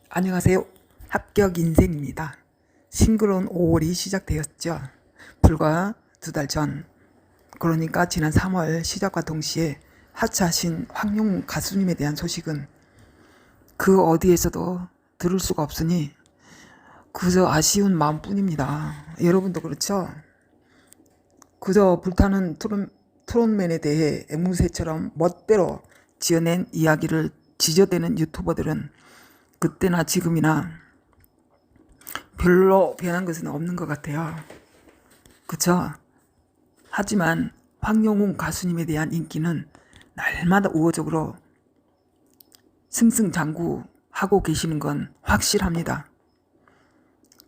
안녕하세요. 합격 인생입니다. 싱그러운 5월이 시작되었죠. 불과 2달 전, 그러니까 지난 3월 시작과 동시에 하차하신 황룡 가수님에 대한 소식은 그 어디에서도 들을 수가 없으니 그저 아쉬운 마음뿐입니다. 여러분도 그렇죠? 그저 불타는 트롯맨에 대해 앵무새처럼 멋대로 지어낸 이야기를 지저대는 유튜버들은 그때나 지금이나 별로 변한 것은 없는 것 같아요. 그쵸? 하지만 황영웅 가수님에 대한 인기는 날마다 우호적으로 승승장구하고 계시는 건 확실합니다.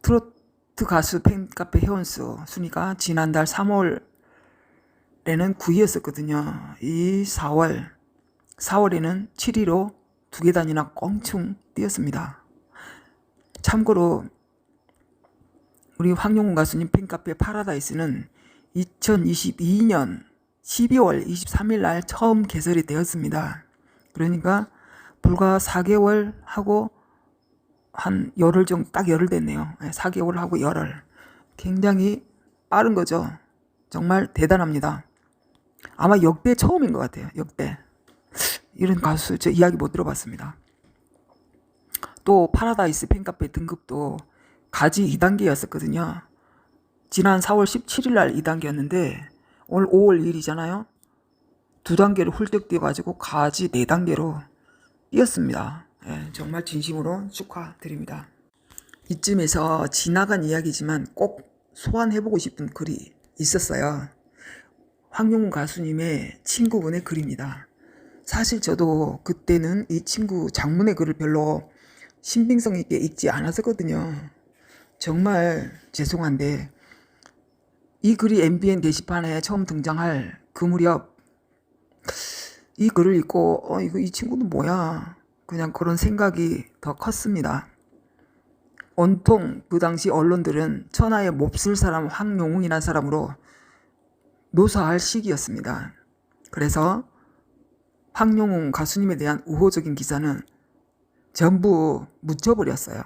트로트 가수 팬카페 회원수 순위가 지난달 3월에는 9위였었거든요. 이 4월에는 7위로 2계단이나 껑충 뛰었습니다. 참고로 우리 황영웅 가수님 팬카페 파라다이스는 2022년 12월 23일 날 처음 개설이 되었습니다. 그러니까 불과 4개월 하고 한 열흘 정도, 딱 열흘 됐네요. 4개월 하고 열흘. 굉장히 빠른 거죠. 정말 대단합니다. 아마 역대 처음인 것 같아요. 역대. 이런 가수 저 이야기 못 들어봤습니다. 또 파라다이스 팬카페 등급도 가지 2단계였었거든요. 지난 4월 17일 날 2단계였는데 오늘 5월 1일이잖아요. 2단계를 훌쩍 뛰어가지고 가지 4단계로 뛰었습니다. 정말 진심으로 축하드립니다. 이쯤에서 지나간 이야기지만 꼭 소환해보고 싶은 글이 있었어요. 황용훈 가수님의 친구분의 글입니다. 사실 저도 그때는 이 친구 장문의 글을 별로 신빙성 있게 읽지 않았었거든요. 정말 죄송한데 이 글이 MBN 게시판에 처음 등장할 그 무렵 이 글을 읽고 이거 이 친구는 뭐야, 그냥 그런 생각이 더 컸습니다. 온통 그 당시 언론들은 천하의 몹쓸 사람 황용웅이라는 사람으로 묘사할 시기였습니다. 그래서 황용웅 가수님에 대한 우호적인 기사는 전부 묻혀버렸어요.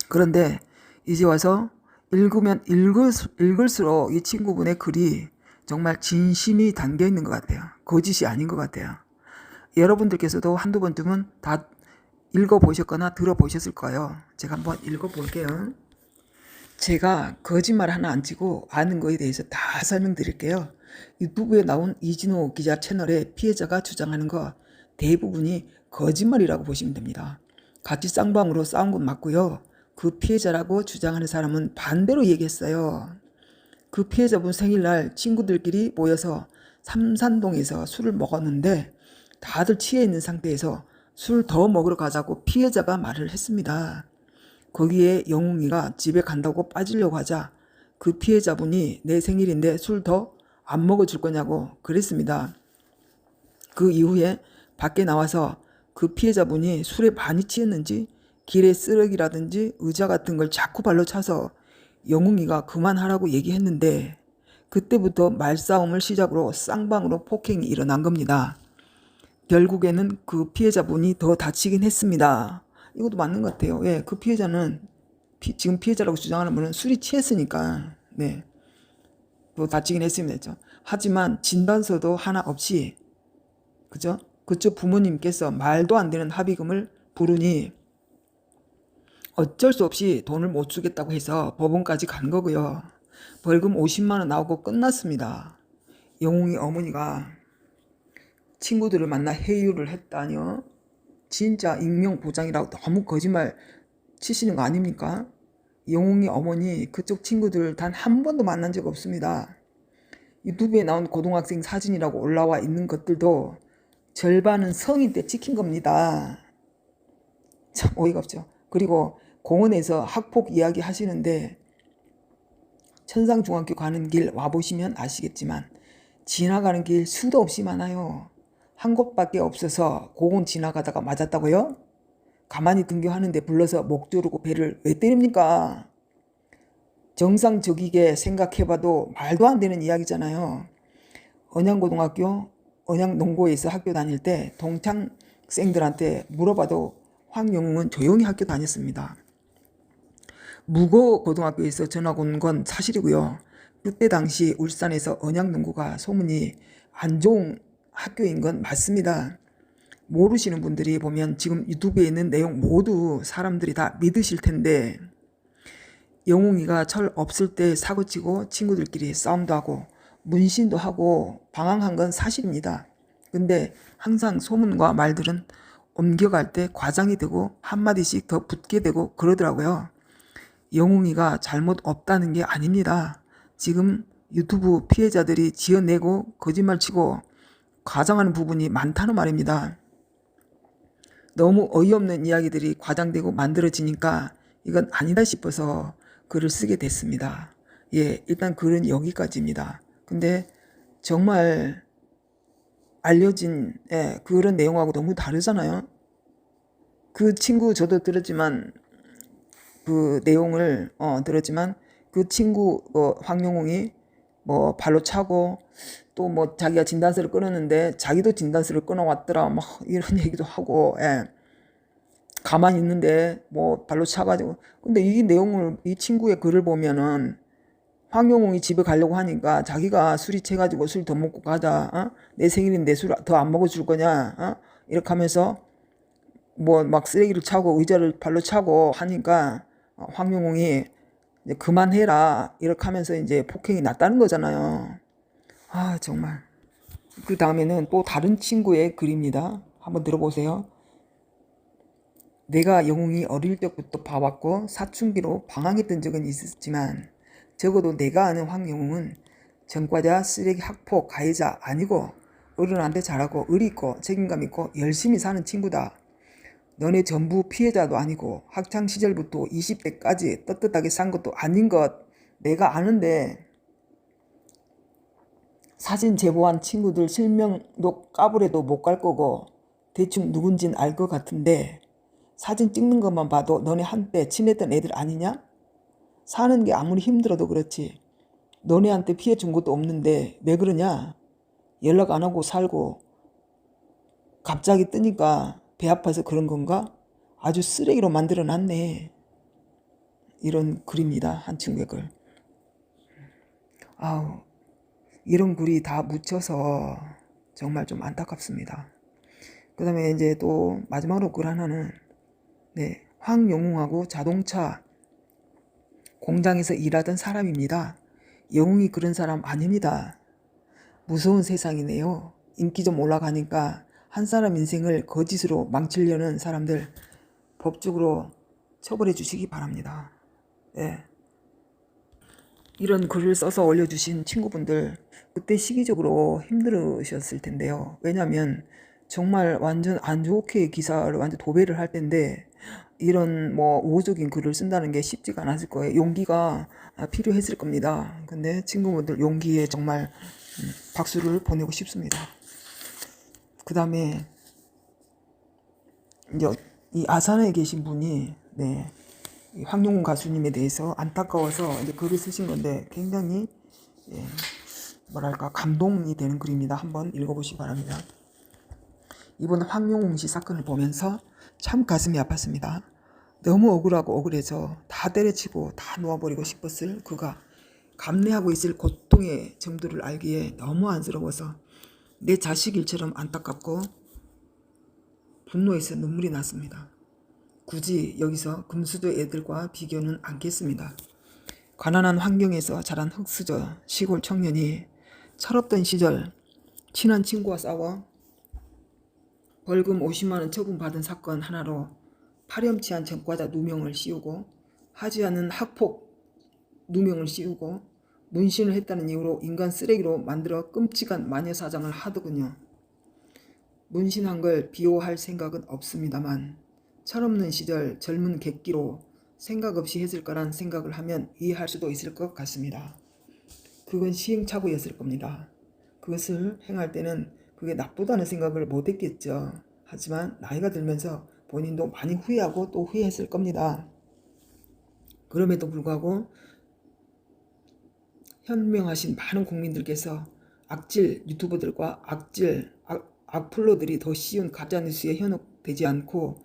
그런데 이제 와서 읽으면 읽을수록 이 친구분의 글이 정말 진심이 담겨 있는 것 같아요. 거짓이 아닌 것 같아요. 여러분들께서도 한두 번쯤은 다 읽어보셨거나 들어보셨을 거예요. 제가 한번 읽어볼게요. 제가 거짓말 하나 안 치고 아는 거에 대해서 다 설명드릴게요. 유튜브에 나온 이진호 기자 채널의 피해자가 주장하는 거 대부분이 거짓말이라고 보시면 됩니다. 같이 쌍방으로 싸운 건 맞고요. 그 피해자라고 주장하는 사람은 반대로 얘기했어요. 그 피해자분 생일날 친구들끼리 모여서 삼산동에서 술을 먹었는데 다들 취해 있는 상태에서 술 더 먹으러 가자고 피해자가 말을 했습니다. 거기에 영웅이가 집에 간다고 빠지려고 하자 그 피해자분이 내 생일인데 술 더 안 먹어줄 거냐고 그랬습니다. 그 이후에 밖에 나와서 그 피해자분이 술에 많이 취했는지 길에 쓰레기라든지 의자 같은 걸 자꾸 발로 차서 영웅이가 그만하라고 얘기했는데 그때부터 말싸움을 시작으로 쌍방으로 폭행이 일어난 겁니다. 결국에는 그 피해자분이 더 다치긴 했습니다. 이것도 맞는 것 같아요. 그 피해자는 지금 피해자라고 주장하는 분은 술이 취했으니까 또 다치긴 했습니다. 하지만 진단서도 하나 없이 그죠? 그쪽 부모님께서 말도 안 되는 합의금을 부르니 어쩔 수 없이 돈을 못 주겠다고 해서 법원까지 간 거고요. 벌금 50만 원 나오고 끝났습니다. 영웅이 어머니가 친구들을 만나 회유를 했다니요. 진짜 익명보장이라고 너무 거짓말 치시는 거 아닙니까? 영웅이 어머니 그쪽 친구들 단 한 번도 만난 적 없습니다. 유튜브에 나온 고등학생 사진이라고 올라와 있는 것들도 절반은 성인 때 찍힌 겁니다. 참 어이가 없죠. 그리고 공원에서 학폭 이야기 하시는데 천상중학교 가는 길 와보시면 아시겠지만 지나가는 길 수도 없이 많아요. 한 곳밖에 없어서 공원 지나가다가 맞았다고요? 가만히 등교하는데 불러서 목 조르고 배를 왜 때립니까? 정상적이게 생각해봐도 말도 안 되는 이야기잖아요. 언양고등학교, 언양농고에서 학교 다닐 때 동창생들한테 물어봐도 황영웅은 조용히 학교 다녔습니다. 무고 고등학교에서 전학 온 건 사실이고요. 그때 당시 울산에서 언양농구가 소문이 안 좋은 학교인 건 맞습니다. 모르시는 분들이 보면 지금 유튜브에 있는 내용 모두 사람들이 다 믿으실 텐데, 영웅이가 철 없을 때 사고치고 친구들끼리 싸움도 하고 문신도 하고 방황한 건 사실입니다. 근데 항상 소문과 말들은 옮겨갈 때 과장이 되고 한마디씩 더 붙게 되고 그러더라고요. 영웅이가 잘못 없다는 게 아닙니다. 지금 유튜브 피해자들이 지어내고 거짓말치고 과장하는 부분이 많다는 말입니다. 너무 어이없는 이야기들이 과장되고 만들어지니까 이건 아니다 싶어서 글을 쓰게 됐습니다. 예, 일단 글은 여기까지입니다. 근데 정말 알려진 그런 내용하고 너무 다르잖아요. 그 친구 저도 들었지만 그 내용을 들었지만 그 친구 황영웅이 뭐 발로 차고 또 뭐 자기가 진단서를 끊었는데 자기도 진단서를 끊어왔더라 막 이런 얘기도 하고 가만히 있는데 뭐 발로 차가지고. 근데 이 내용을 이 친구의 글을 보면은 황영웅이 집에 가려고 하니까 자기가 술이 채가지고 술 더 먹고 가자, 내 생일인데 술 더 안 먹어줄 거냐, 이렇게 하면서 뭐 막 쓰레기를 차고 의자를 발로 차고 하니까 황영웅이 이제 그만해라 이렇게 하면서 이제 폭행이 났다는 거잖아요. 아 정말. 그 다음에는 또 다른 친구의 글입니다. 한번 들어보세요. 내가 영웅이 어릴 때부터 봐왔고 사춘기로 방황했던 적은 있었지만 적어도 내가 아는 황영웅은 전과자, 쓰레기, 학폭, 가해자 아니고 어른한테 잘하고 의리있고 책임감 있고 열심히 사는 친구다. 너네 전부 피해자도 아니고 학창시절부터 20대까지 떳떳하게 산 것도 아닌 것 내가 아는데 사진 제보한 친구들 실명도 까불해도 못 갈 거고 대충 누군진 알 것 같은데 사진 찍는 것만 봐도 너네 한때 친했던 애들 아니냐? 사는 게 아무리 힘들어도 그렇지 너네한테 피해 준 것도 없는데 왜 그러냐? 연락 안 하고 살고 갑자기 뜨니까 배 아파서 그런 건가? 아주 쓰레기로 만들어 놨네. 이런 글입니다. 한 친구의 글. 아우, 이런 글이 다 묻혀서 정말 좀 안타깝습니다. 그 다음에 이제 또 마지막으로 글 하나는 황영웅하고 자동차 공장에서 일하던 사람입니다. 영웅이 그런 사람 아닙니다. 무서운 세상이네요. 인기 좀 올라가니까 한 사람 인생을 거짓으로 망치려는 사람들 법적으로 처벌해 주시기 바랍니다. 이런 글을 써서 올려주신 친구분들 그때 시기적으로 힘들으셨을 텐데요. 왜냐하면 정말 완전 안 좋게 기사를 완전 도배를 할 텐데 이런 뭐 우호적인 글을 쓴다는 게 쉽지가 않았을 거예요. 용기가 필요했을 겁니다. 근데 친구분들 용기에 정말 박수를 보내고 싶습니다. 그 다음에 이제 이 아산에 계신 분이 이 황영웅 가수님에 대해서 안타까워서 이제 글을 쓰신 건데 굉장히 뭐랄까 감동이 되는 글입니다. 한번 읽어보시기 바랍니다. 이번 황영웅 씨 사건을 보면서 참 가슴이 아팠습니다. 너무 억울하고 억울해서 다 때려치고 다 놓아버리고 싶었을 그가 감내하고 있을 고통의 정도를 알기에 너무 안쓰러워서 내 자식 일처럼 안타깝고 분노해서 눈물이 났습니다. 굳이 여기서 금수저 애들과 비교는 않겠습니다. 가난한 환경에서 자란 흙수저 시골 청년이 철없던 시절 친한 친구와 싸워 벌금 50만원 처분받은 사건 하나로 파렴치한 전과자 누명을 씌우고 하지 않은 학폭 누명을 씌우고 문신을 했다는 이유로 인간 쓰레기로 만들어 끔찍한 마녀사장을 하더군요. 문신한 걸 비호할 생각은 없습니다만 철없는 시절 젊은 객기로 생각 없이 했을 거란 생각을 하면 이해할 수도 있을 것 같습니다. 그건 시행착오였을 겁니다. 그것을 행할 때는 그게 나쁘다는 생각을 못했겠죠. 하지만 나이가 들면서 본인도 많이 후회하고 또 후회했을 겁니다. 그럼에도 불구하고 현명하신 많은 국민들께서 악질 유튜버들과 악플러들이 더 쉬운 가짜뉴스에 현혹되지 않고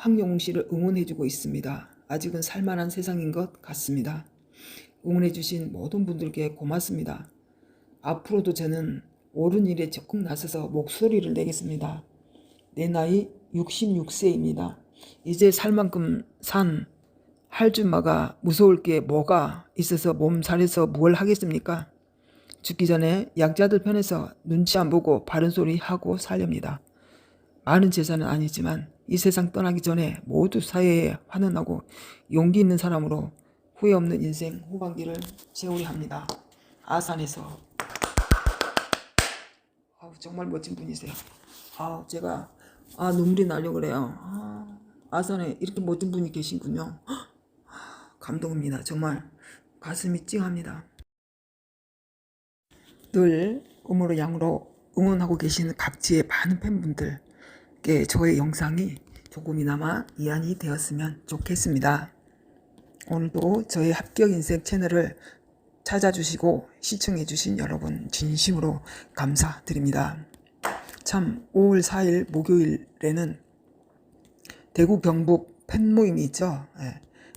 황영웅 씨를 응원해주고 있습니다. 아직은 살만한 세상인 것 같습니다. 응원해주신 모든 분들께 고맙습니다. 앞으로도 저는 옳은 일에 적극 나서서 목소리를 내겠습니다. 내 나이 66세입니다. 이제 살 만큼 산 할줌마가 무서울 게 뭐가 있어서 몸살에서 뭘 하겠습니까? 죽기 전에 약자들 편에서 눈치 안 보고 바른 소리 하고 살렵니다. 많은 재산은 아니지만 이 세상 떠나기 전에 모두 사회에 환원하고 용기 있는 사람으로 후회 없는 인생 후반기를 채우려 합니다. 아산에서. 정말 멋진 분이세요. 제가 눈물이 나려고 그래요. 아산에 이렇게 멋진 분이 계신군요. 감동입니다. 정말 가슴이 찡합니다. 늘 음으로 양으로 응원하고 계시는 각지의 많은 팬분들께 저의 영상이 조금이나마 이안이 되었으면 좋겠습니다. 오늘도 저의 합격인생 채널을 찾아주시고 시청해주신 여러분 진심으로 감사드립니다. 참 5월 4일 목요일에는 대구 경북 팬모임이 있죠.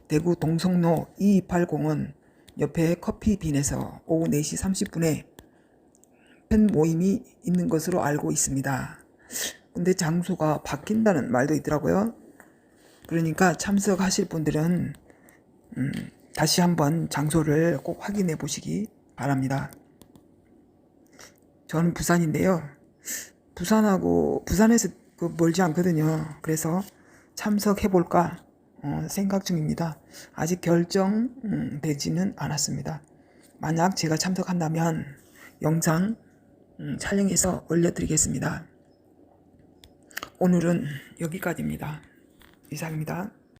대구 동성로 228공원 옆에 커피빈에서 오후 4시 30분에 팬모임이 있는 것으로 알고 있습니다. 근데 장소가 바뀐다는 말도 있더라고요. 그러니까 참석하실 분들은 다시 한번 장소를 꼭 확인해 보시기 바랍니다. 저는 부산인데요. 부산에서 멀지 않거든요. 그래서 참석해 볼까 생각 중입니다. 아직 결정되지는 않았습니다. 만약 제가 참석한다면 영상 촬영해서 올려드리겠습니다. 오늘은 여기까지입니다. 이상입니다.